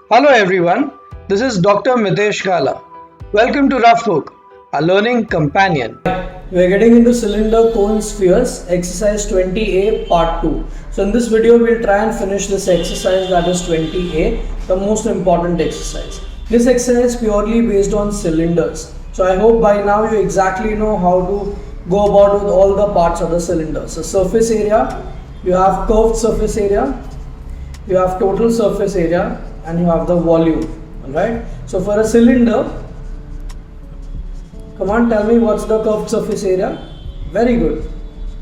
Hello everyone, this is Dr. MiteshGala. Welcome to Rough Book, a learning companion. We are getting into cylinder cone spheres, exercise 20A part 2. So in this video we will try and finish this exercise, that is 20A, the most important exercise. This exercise is purely based on cylinders. So I hope by now you exactly know how to go about with all the parts of the cylinder. So surface area, you have curved surface area, you have total surface area, and you have the volume. Alright. So for a cylinder, come on, tell me what's the curved surface area? Very good.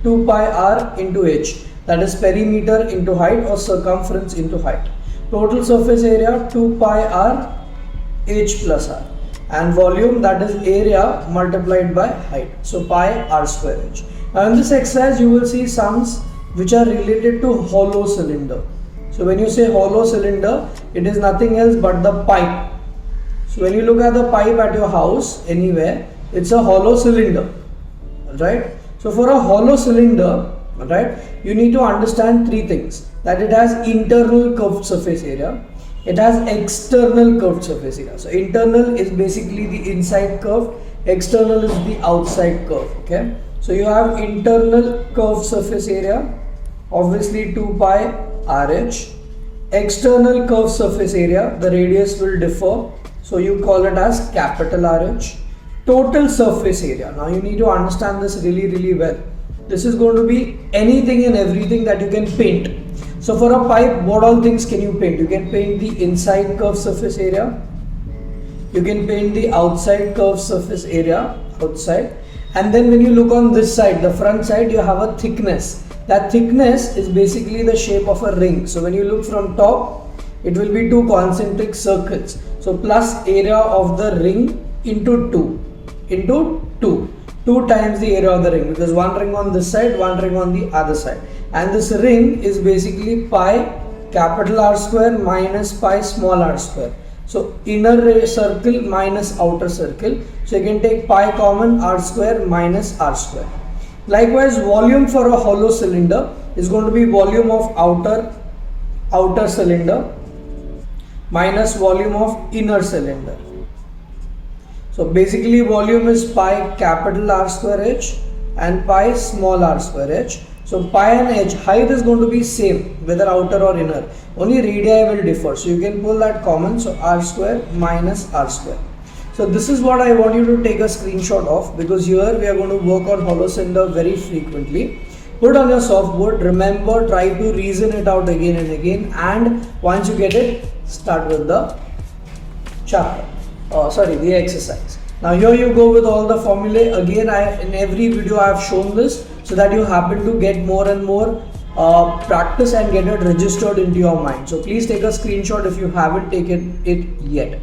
2 pi r into h, that is perimeter into height or circumference into height. Total surface area 2 pi r h plus r, and volume, that is area multiplied by height, so pi r square h. Now in this exercise you will see sums which are related to hollow cylinder. So when you say hollow cylinder, it is nothing else but the pipe. So when you look at the pipe at your house anywhere, it's a hollow cylinder, right? So for a hollow cylinder, right, you need to understand three things: that it has internal curved surface area, it has external curved surface area. So internal is basically the inside curve, external is the outside curve. Okay, so you have internal curved surface area, obviously 2 pi RH. External curved surface area, the radius will differ, so you call it as capital RH. Total surface area, now you need to understand this really well. This is going to be anything and everything that you can paint. So for a pipe, what all things can you paint? You can paint the inside curved surface area, you can paint the outside curved surface area, outside, and then when you look on this side, the front side, you have a thickness. That thickness is basically the shape of a ring. So when you look from top, it will be two concentric circles. So plus area of the ring into 2 times the area of the ring, because one ring on this side, one ring on the other side, and this ring is basically pi capital R square minus pi small r square. So inner circle minus outer circle, so you can take pi common, r square minus r square. Likewise, volume for a hollow cylinder is going to be volume of outer cylinder minus volume of inner cylinder. So basically volume is pi capital R square h and pi small r square h. So pi and h, height is going to be same whether outer or inner, only radii will differ, so you can pull that common, so r square minus r square. So this is what I want you to take a screenshot of, because here we are going to work on hollow cylinder very frequently. Put on your softboard, remember, try to reason it out again and again, and once you get it, start with the chapter. The exercise. Now here you go with all the formulae. Again, in every video I have shown this so that you happen to get more and more practice and get it registered into your mind. So please take a screenshot if you haven't taken it yet.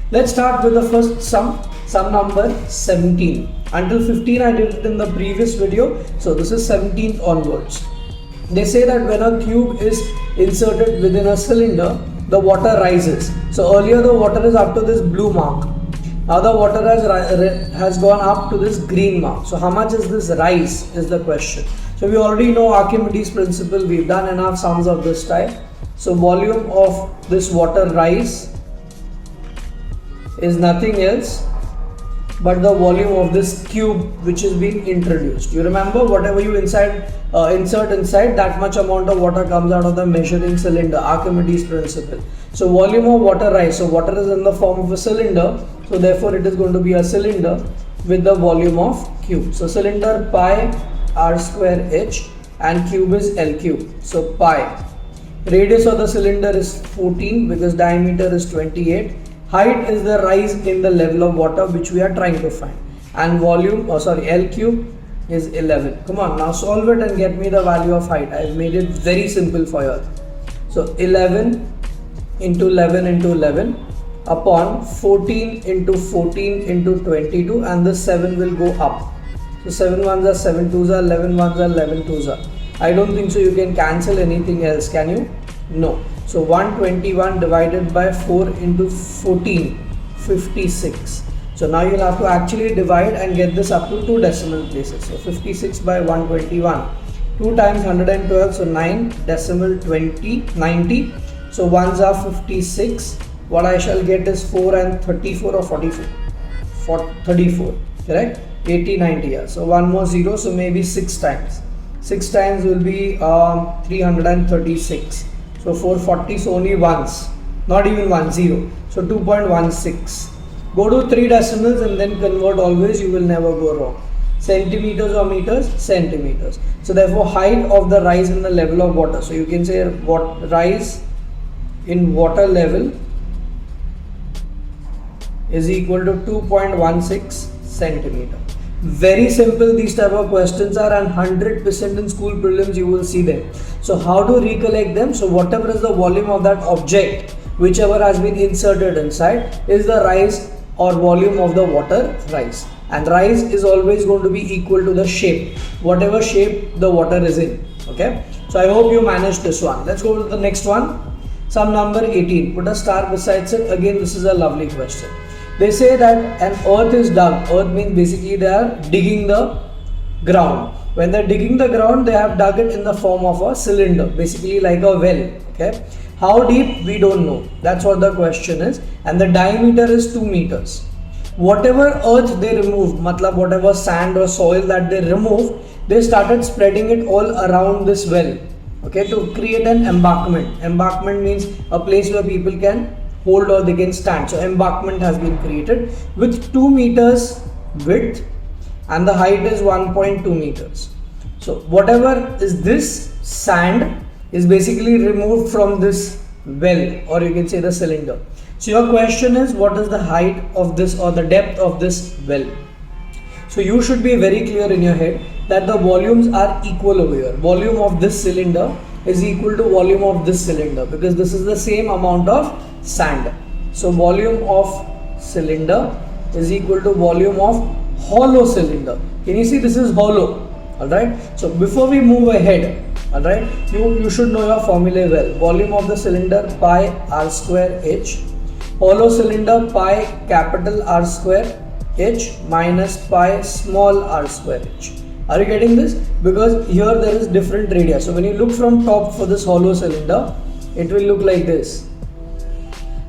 Let's start with the first sum number 17. Until 15 I did it in the previous video, so this is 17th onwards. They say that when a cube is inserted within a cylinder, the water rises. So earlier the water is up to this blue mark. Now the water has gone up to this green mark. So how much is this rise is the question. So we already know Archimedes principle. We've done enough sums of this type. So volume of this water rise is nothing else but the volume of this cube which is being introduced. You remember, whatever you insert inside, that much amount of water comes out of the measuring cylinder, Archimedes principle. So volume of water rise, so water is in the form of a cylinder, so therefore it is going to be a cylinder with the volume of cube. So cylinder pi r square h and cube is L cube, so pi. Radius of the cylinder is 14 because diameter is 28. Height is the rise in the level of water which we are trying to find, and volume, L cube is 11. Come on, now solve it and get me the value of height. I have made it very simple for you. So 11 into 11 into 11 upon 14 into 14 into 22, and the 7 will go up. So 7 ones are 7 2s are 11 ones are 11 2s are. I don't think so you can cancel anything else, can you? No. So 121 divided by 4 into 14, 56. So now you'll have to actually divide and get this up to 2 decimal places. So 56 by 121. 2 times 112, so 9 decimal 20, 90. So 1s are 56, what I shall get is 4 and 34 or 44. 34, correct? 80, 90, yeah. So one more 0, so maybe 6 times. 6 times will be 336. So 440, so only once, not even 1, 0. So 2.16. Go to 3 decimals and then convert always, you will never go wrong. Centimeters or meters? Centimeters. So therefore height of the rise in the level of water. So you can say what rise in water level is equal to 2.16 centimeter. Very simple these type of questions are, and 100% in school prelims you will see them. So how to recollect them? So whatever is the volume of that object, whichever has been inserted inside, is the rise or volume of the water rise. And rise is always going to be equal to the shape, whatever shape the water is in. Okay, so I hope you managed this one. Let's go to the next one. Sum number 18. Put a star besides it. Again, this is a lovely question. They say that an earth is dug. Earth means basically they are digging the ground. When they're digging the ground, they have dug it in the form of a cylinder, basically like a well. Okay, how deep we don't know. That's what the question is. And the diameter is 2 meters. Whatever earth they removed, matlab whatever sand or soil that they removed, they started spreading it all around this well. Okay, to create an embankment. Embankment means a place where people can hold or they can stand. So embankment has been created with 2 meters width and the height is 1.2 meters. So whatever is this sand is basically removed from this well, or you can say the cylinder. So your question is, what is the height of this or the depth of this well? So you should be very clear in your head that the volumes are equal over here. Volume of this cylinder is equal to volume of this cylinder, because this is the same amount of sand. So volume of cylinder is equal to volume of hollow cylinder. Can you see this is hollow? Alright. So before we move ahead, alright, you should know your formula well. Volume of the cylinder pi r square h. Hollow cylinder pi capital R square h minus pi small r square h. Are you getting this? Because here there is different radius. So when you look from top for this hollow cylinder, it will look like this.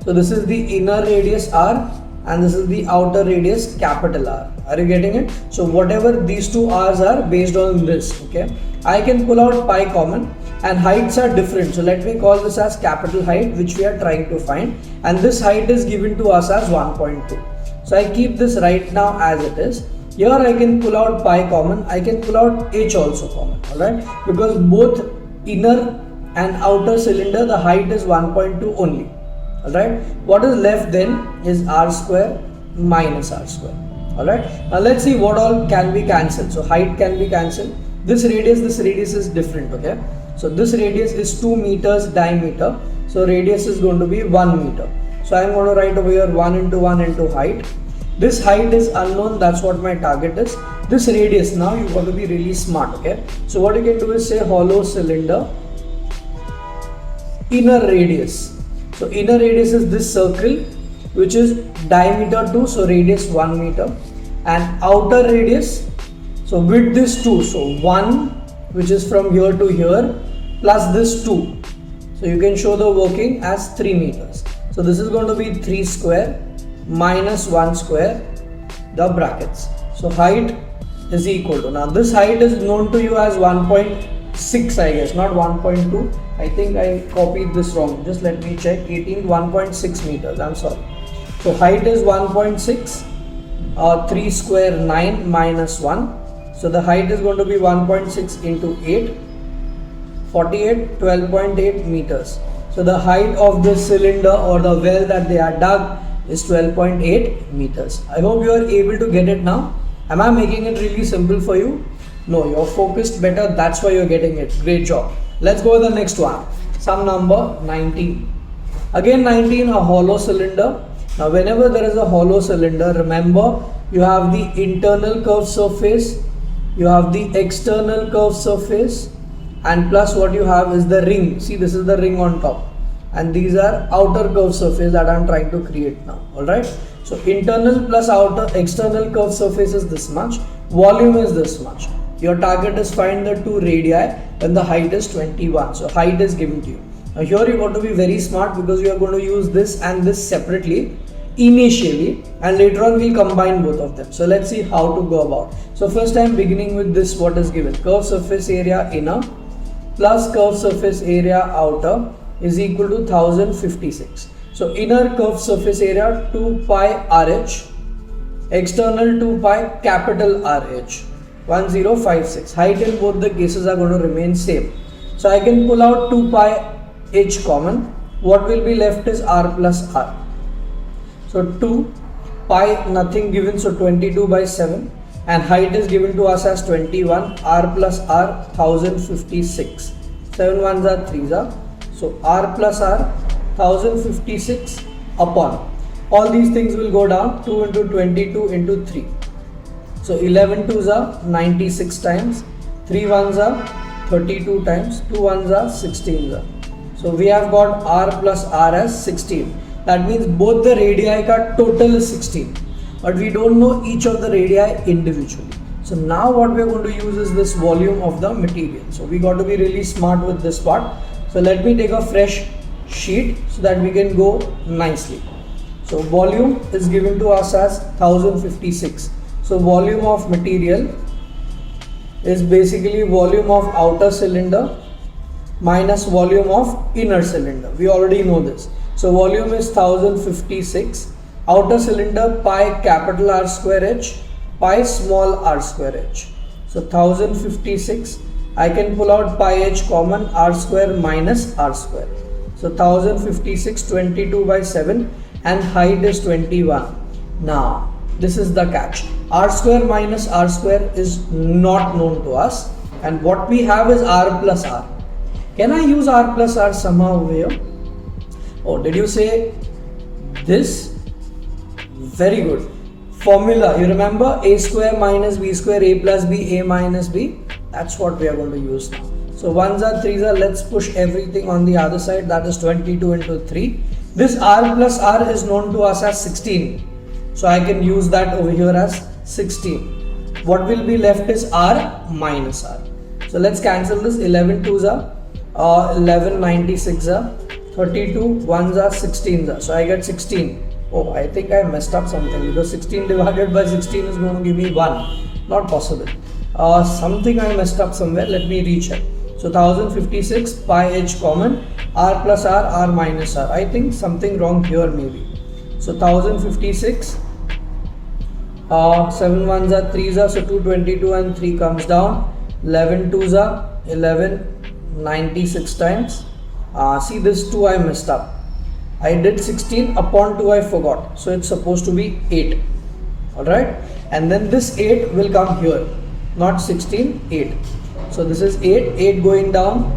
So this is the inner radius r and this is the outer radius capital R. Are you getting it? So whatever these two r's are based on this, okay, I can pull out pi common, and heights are different. So let me call this as capital height, which we are trying to find, and this height is given to us as 1.2. So I keep this right now as it is. Here I can pull out pi common, I can pull out h also common, alright, because both inner and outer cylinder the height is 1.2 only. Alright, what is left then is r square minus r square. Alright, now let's see what all can be cancelled. So height can be cancelled. This radius is different. Okay, so this radius is 2 meters diameter, so radius is going to be 1 meter. So I am going to write over here 1 into 1 into height. This height is unknown, that's what my target is. This radius, now you got to be really smart. Okay, so what you can do is say hollow cylinder inner radius. So inner radius is this circle, which is diameter 2, so radius 1 meter, and outer radius, so width is 2, so 1, which is from here to here, plus this 2, so you can show the working as 3 meters. So this is going to be 3 square minus 1 square, the brackets. So height is equal to, now this height is known to you as 1.6 I guess, not 1.2. I think I copied this wrong, just let me check. 1.6 meters, I'm sorry. So height is 1.6, 3 square 9 minus 1, so the height is going to be 1.6 into 8, 48, 12.8 meters. So the height of this cylinder or the well that they are dug is 12.8 meters. I hope you are able to get it now. Am I making it really simple for you? No, you're focused better, that's why you're getting it. Great job. Let's go to the next one. Sum number 19. Again 19, a hollow cylinder. Now whenever there is a hollow cylinder, remember you have the internal curved surface, you have the external curved surface, and plus what you have is the ring. See, this is the ring on top, and these are outer curved surface that I am trying to create now. Alright, so internal plus outer external curved surface is this much, volume is this much. Your target is find the two radii when the height is 21. So height is given to you. Now here you got to be very smart because you are going to use this and this separately initially, and later on we'll combine both of them. So let's see how to go about. So first I'm beginning with this, what is given, curved surface area inner plus curved surface area outer is equal to 1056. So inner curved surface area 2 pi RH, external 2 pi capital RH, 1056. Height in both the cases are going to remain same. So I can pull out 2 pi h common. What will be left is r plus r. So 2 pi nothing given, so 22 by 7, and height is given to us as 21, r plus r 1056. 7 ones are 3s are. So r plus r 1056 upon. All these things will go down, 2 into 22 into 3. So 11 2s are 96 times, 3 ones are 32 times, 2 ones are 16s are. So we have got r plus r as 16. That means both the radii ka total is 16. But we don't know each of the radii individually. So now what we are going to use is this volume of the material. So we got to be really smart with this part. So let me take a fresh sheet so that we can go nicely. So volume is given to us as 1056. So volume of material is basically volume of outer cylinder minus volume of inner cylinder. We already know this. So volume is 1056. Outer cylinder pi capital R square H, pi small r square H. So 1056. I can pull out pi h common, r square minus r square. So 1056, 22 by 7, and height is 21. Now this is the catch. R square minus r square is not known to us, and what we have is r plus r. Can I use r plus r somehow over here? Oh, did you say this? Very good. Formula, you remember a square minus b square, a plus b, a minus b. That's what we are going to use now. So 1s are 3s are, let's push everything on the other side, that is 22 into 3. This r plus r is known to us as 16. So I can use that over here as 16. What will be left is r minus r. So let's cancel this. 11 2s are 11 96 are 32 1s are 16s are. So I get 16. Oh, I think I messed up something because 16 divided by 16 is going to give me 1. Not possible. Something I messed up somewhere. Let me recheck. So 1056 pi h common, r plus r, r minus r. I think something wrong here maybe. So 1056, 7 ones are 3s are, so 222 and 3 comes down. 11 2s are 11 96 times. See this 2 I messed up. I did 16 upon 2 I forgot. So it's supposed to be 8. Alright. And then this 8 will come here. Not 16, 8. So this is 8. 8 going down.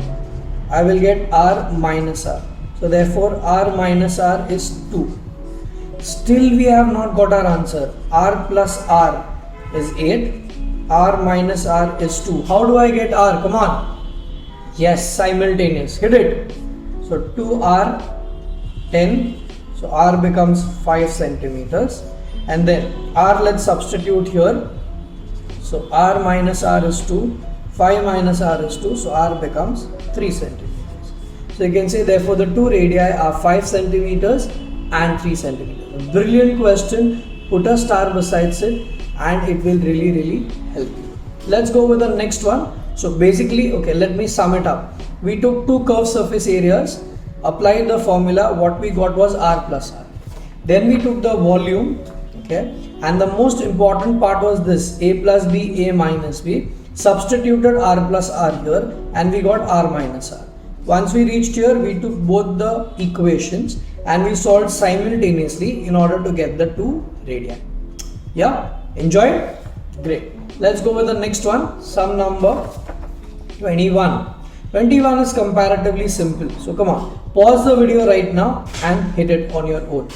I will get r minus r. So therefore r minus r is 2. Still we have not got our answer. R plus r is 8. R minus r is 2. How do I get r? Come on. Yes, simultaneous. Hit it. So 2r 10. So r becomes 5 centimeters. And then r, let's substitute here. So r minus r is 2. 5 minus r is 2. So r becomes 3 centimeters. So you can say therefore the two radii are 5 centimeters and 3 centimeters. Brilliant question. Put a star besides it and it will really help you. Let's go with the next one. So basically, okay, let me sum it up. We took two curved surface areas, applied the formula, what we got was r plus r. Then we took the volume, okay, and the most important part was this, a plus b, a minus b. Substituted r plus r here and we got r minus r. Once we reached here, we took both the equations and we solved simultaneously in order to get the two radii. Yeah, enjoyed? Great. Let's go with the next one. Sum number 21. 21 is comparatively simple. So come on, pause the video right now and hit it on your own.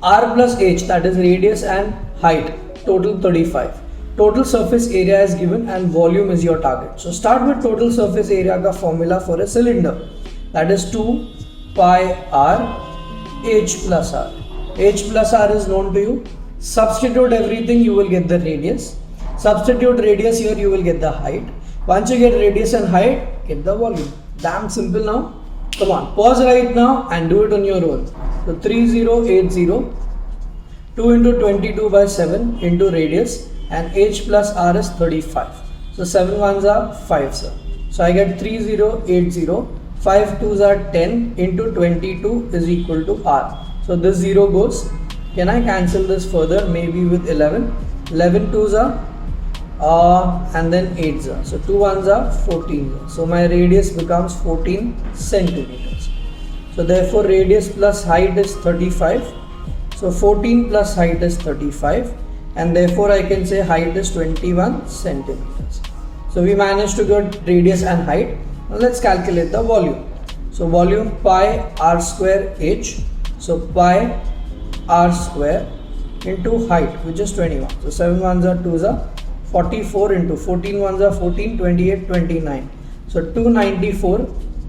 R plus H, that is radius and height, total 35. Total surface area is given and volume is your target. So start with total surface area ka formula for a cylinder. That is 2 pi r H plus r. H plus r is known to you. Substitute everything, you will get the radius. Substitute radius here, you will get the height. Once you get radius and height, get the volume. Damn simple now. Come on, pause right now and do it on your own. So 3080, 2 into 22 by 7 into radius, and h plus r is 35. So 7 ones are 5, sir. So I get 3080, 5 twos are 10 into 22 is equal to r. So this 0 goes. Can I cancel this further? Maybe with 11. 11 twos are and then 8s are. So 2 ones are 14. So my radius becomes 14 centimeters. So therefore radius plus height is 35. So 14 plus height is 35, and therefore I can say height is 21 centimeters. So we managed to get radius and height. Now let's calculate the volume. So volume pi r square h. So pi r square into height, which is 21. So 7 ones are 2s are 44 into 14 ones are 14, 28, 29. So 294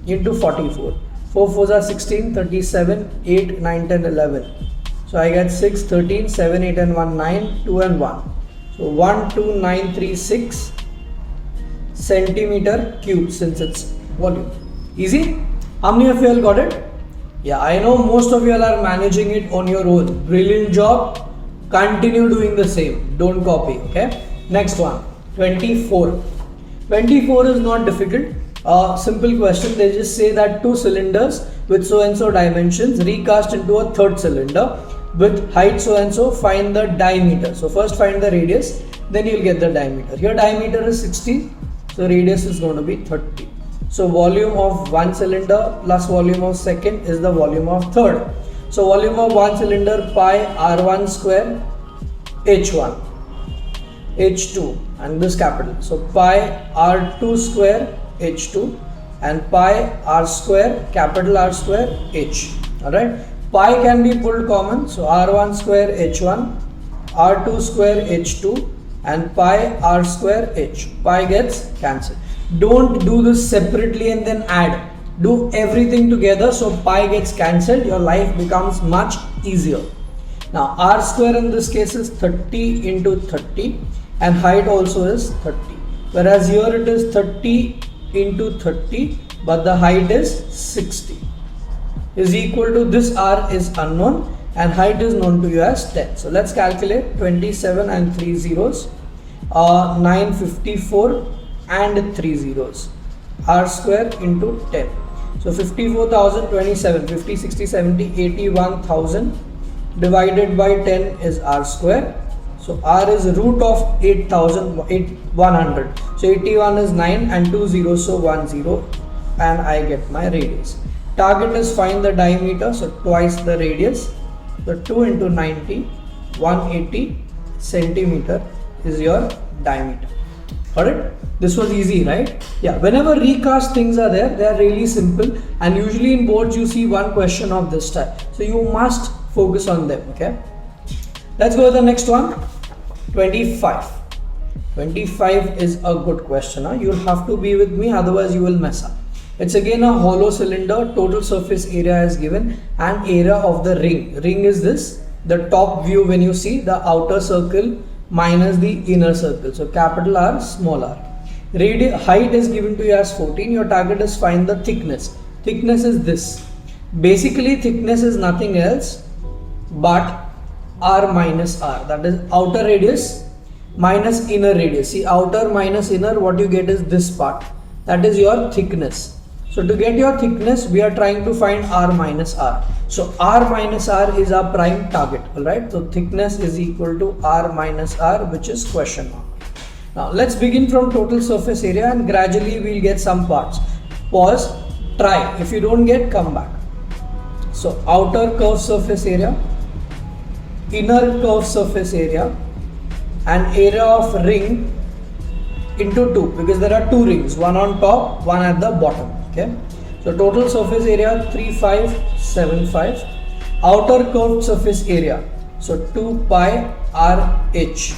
into 44. 4 4s are 16, 37, 8, 9, 10, 11. So I get 6, 13, 7, 8 and 1, 9, 2 and 1. So 12936 centimeter cube, since it's volume. Easy? How many of you all got it? Yeah, I know most of you all are managing it on your own. Brilliant job. Continue doing the same. Don't copy. Okay. Next one. 24. 24 is not difficult. Simple question. They just say that two cylinders with so and so dimensions recast into a third cylinder with height so and so. Find the diameter. So first find the radius, then you'll get the diameter. Here diameter is 60, so radius is going to be 30. So volume of one cylinder plus volume of second is the volume of third. So volume of one cylinder pi r1 square h1 h2, and this capital. So pi r2 square h2 and pi r square capital R square h. Alright, pi can be pulled common. So r1 square h1, r2 square h2 and pi r square h. Pi gets cancelled. Don't do this separately and then add. Do everything together so pi gets cancelled. Your life becomes much easier. Now r square in this case is 30 into 30 and height also is 30. Whereas here it is 30 into 30 but the height is 60. Is equal to this r is unknown and height is known to you as 10. So let's calculate 27 and 3 zeros. 954 and 3 zeros. R square into 10. So 54,027, 50, 60, 70, 81,000 divided by 10 is R square. So R is root of 100. So 81 is 9 and 2 zeros, so 1 0, and I get my radius. Target is find the diameter, so twice the radius. So 2 into 90, 180 centimeter is your diameter. Alright, this was easy, right? Yeah, whenever recast things are there, they are really simple, and usually in boards you see one question of this type. So you must focus on them, okay? Let's go to the next one. 25. 25 is a good question. You'll have to be with me, otherwise you will mess up. It's again a hollow cylinder. Total surface area is given and area of the ring. Ring is this, the top view when you see the outer circle minus the inner circle. So capital R, small r. Height is given to you as 14. Your target is find the thickness. Thickness is this. Basically thickness is nothing else but r minus r, that is outer radius minus inner radius. See, outer minus inner, what you get is this part, that is your thickness. So to get your thickness, we are trying to find r minus r. So r minus r is our prime target. Alright, so thickness is equal to r minus r, which is question mark. Now let's begin from total surface area and gradually we'll get some parts. Pause, try. If you don't get, come back. So outer curved surface area, inner curved surface area, and area of ring into 2, because there are two rings, one on top, one at the bottom. Okay, so total surface area 3575. Outer curved surface area, so 2 pi RH,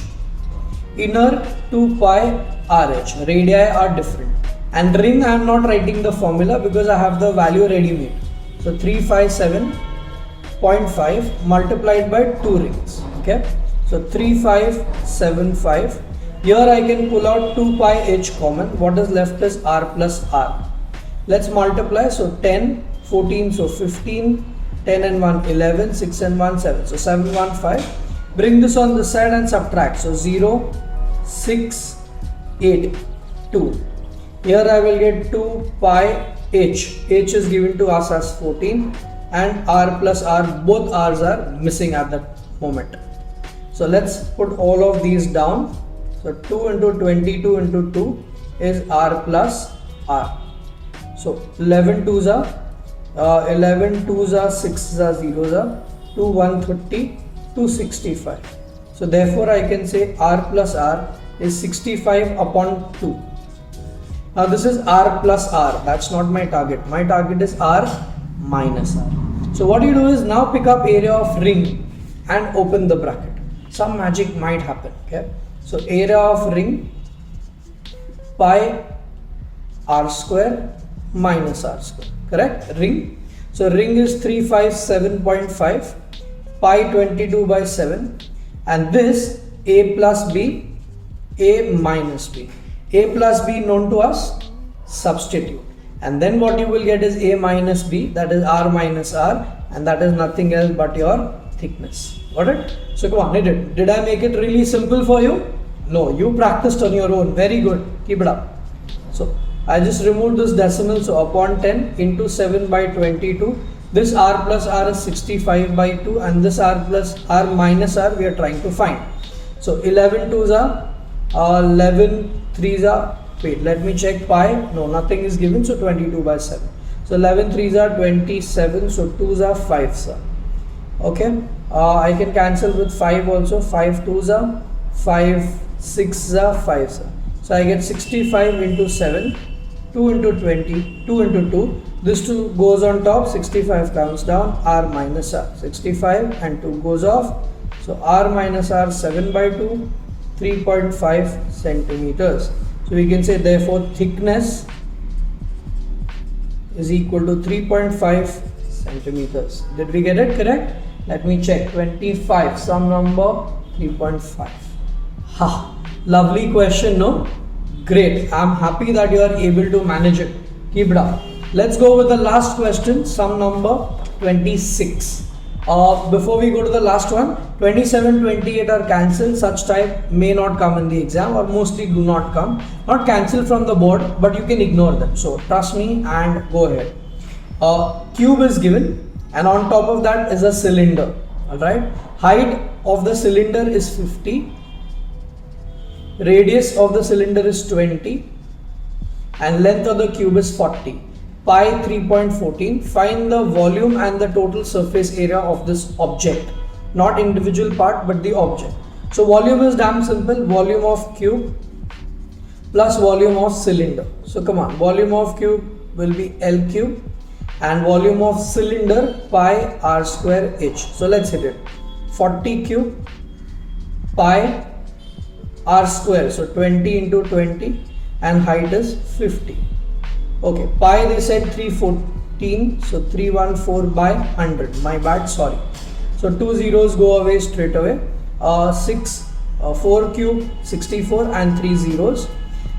inner 2 pi RH. Radii are different, and ring I am not writing the formula because I have the value ready made. So 357.5 multiplied by 2 rings. Okay, so 3575. Here I can pull out 2 pi h common. What is left is r plus r. Let's multiply. So 10 14, so 15, 10 and 1 11, 6 and 1 7, so 715. Bring this on this side and subtract, so 0, 6, 8, 2. Here I will get 2 pi h. H is given to us as 14 and r plus r, both r's are missing at that moment. So let's put all of these down. So 2 into 22 into 2 is r plus r. So 11 2s are 11 2s are 6s are 0s are 2 130 265. So therefore I can say r plus r is 65 upon 2. Now this is r plus r, that's not my target. My target is r minus r. So what you do is now pick up area of ring and open the bracket. Some magic might happen. Okay. So area of ring pi r square minus r square. Correct? Ring. So ring is 357.5 pi 22 by 7, and this a plus b, a minus b. A plus b known to us, substitute, and then what you will get is a minus b, that is r minus r, and that is nothing else but your thickness. Got it? So come on, hit it. Did I make it really simple for you? No, you practiced on your own. Very good. Keep it up. So I just removed this decimal, so upon 10 into 7 by 22. This r plus r is 65 by 2, and this r plus r minus r we are trying to find. So 11 2s are 11 3s are, wait, let me check pi. No, nothing is given, so 22 by 7. So 11 3s are 27, so 2s are 5s are. Okay, I can cancel with 5 also. 5 2s are 5 6s are 5s are. So I get 65 into 7, 2 into 20, 2 into 2. This 2 goes on top, 65 comes down, r minus r. 65 and 2 goes off. So r minus r 7 by 2, 3.5 centimeters. So we can say therefore thickness is equal to 3.5 centimeters. Did we get it correct? Let me check. 25, some number 3.5. Ha! Lovely question, no? Great. I'm happy that you are able to manage it. Keep it up. Let's go with the last question, sum number 26. Before we go to the last one, 27, 28 are cancelled. Such type may not come in the exam, or mostly do not come. Not cancelled from the board, but you can ignore them. So trust me and go ahead. Cube is given, and on top of that is a cylinder. Alright. Height of the cylinder is 50. Radius of the cylinder is 20. And length of the cube is 40. Pi 3.14. Find the volume and the total surface area of this object, not individual part but the object. So volume is damn simple. Volume of cube plus volume of cylinder. So come on, volume of cube will be L cube and volume of cylinder pi r square h. So let's hit it. 40 cube pi r square, so 20 into 20, and height is 50. Okay, pi they said 314, so 314 by 100. My bad, sorry. So 2 zeros go away straight away. 4 cube 64 and 3 zeros.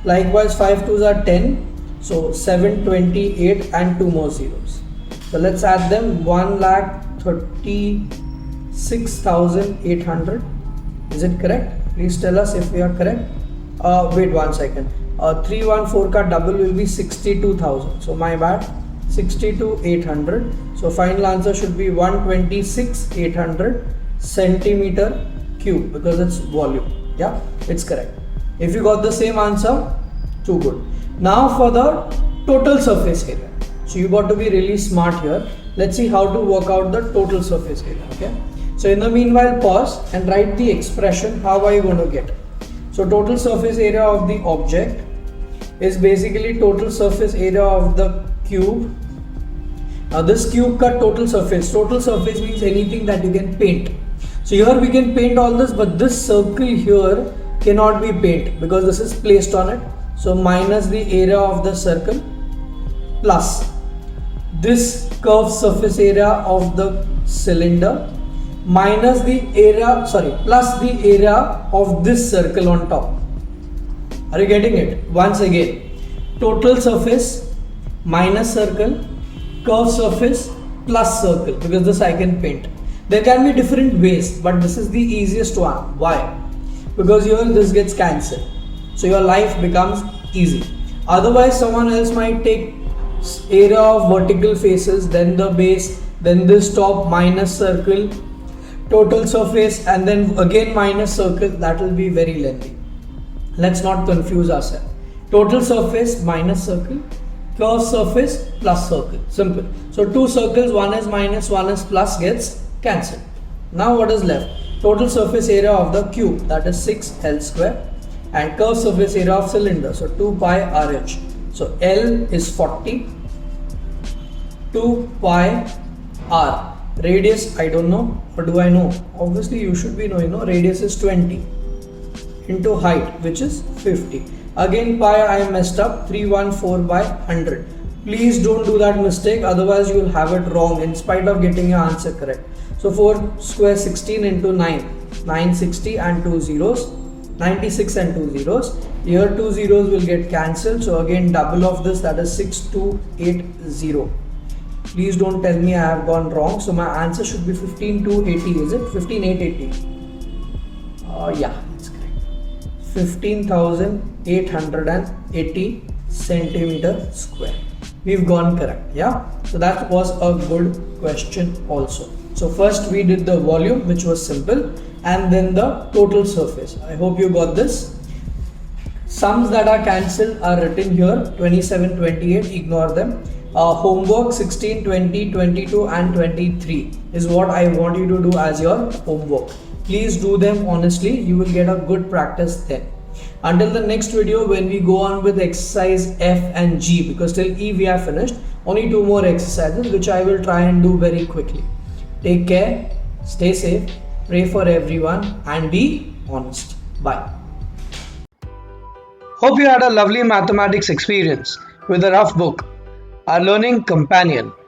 Likewise 5 2s are 10, so 728 and 2 more zeros. So let's add them. 1,36,800. Is it correct? Please tell us if we are correct. Wait 1 second. 314 ka double will be 62,000. So my bad. 62,800. So final answer should be 126,800 centimeter cube because it's volume. Yeah, it's correct. If you got the same answer, too good. Now for the total surface area. So you got to be really smart here. Let's see how to work out the total surface area. Okay. So in the meanwhile, pause and write the expression. How are you going to get? So total surface area of the object is basically total surface area of the cube. Now this cube cut total surface. Total surface means anything that you can paint. So here we can paint all this, but this circle here cannot be painted because this is placed on it. So minus the area of the circle plus this curved surface area of the cylinder minus the area, plus the area of this circle on top. Are you getting it? Once again, total surface minus circle curved surface plus circle, because this I can paint. There can be different ways, but this is the easiest one. Why? Because here this gets cancelled, so your life becomes easy. Otherwise someone else might take area of vertical faces, then the base, then this top minus circle, total surface, and then again minus circle. That will be very lengthy. Let's not confuse ourselves. Total surface minus circle, curved surface plus circle. Simple. So two circles, one is minus, one is plus, gets cancelled. Now what is left? Total surface area of the cube, that is 6L square, and curved surface area of cylinder, so 2 pi RH. So L is 40, 2 pi R. Radius I don't know, or do I know? Obviously you should be knowing, radius is 20 into height, which is 50. Again pi I messed up, 314 by 100. Please don't do that mistake, otherwise you will have it wrong in spite of getting your answer correct. So 4 square 16 into 9, 960 and 2 zeros, 96 and 2 zeros. Here 2 zeros will get cancelled, so again double of this, that is 6280. Please don't tell me I have gone wrong. So my answer should be 15280, is it? 15880. Yeah, that's correct. 15,880 centimeter square. We've gone correct, yeah? So that was a good question also. So first we did the volume, which was simple, and then the total surface. I hope you got this. Sums that are cancelled are written here, 27, 28, ignore them. Homework 16, 20, 22 and 23 is what I want you to do as your homework. Please do them honestly, you will get a good practice then. Until the next video, when we go on with exercise F and G, because till E we have finished, only 2 more exercises which I will try and do very quickly. Take care, stay safe, pray for everyone and be honest. Bye. Hope you had a lovely mathematics experience with the Rough Book, our learning companion.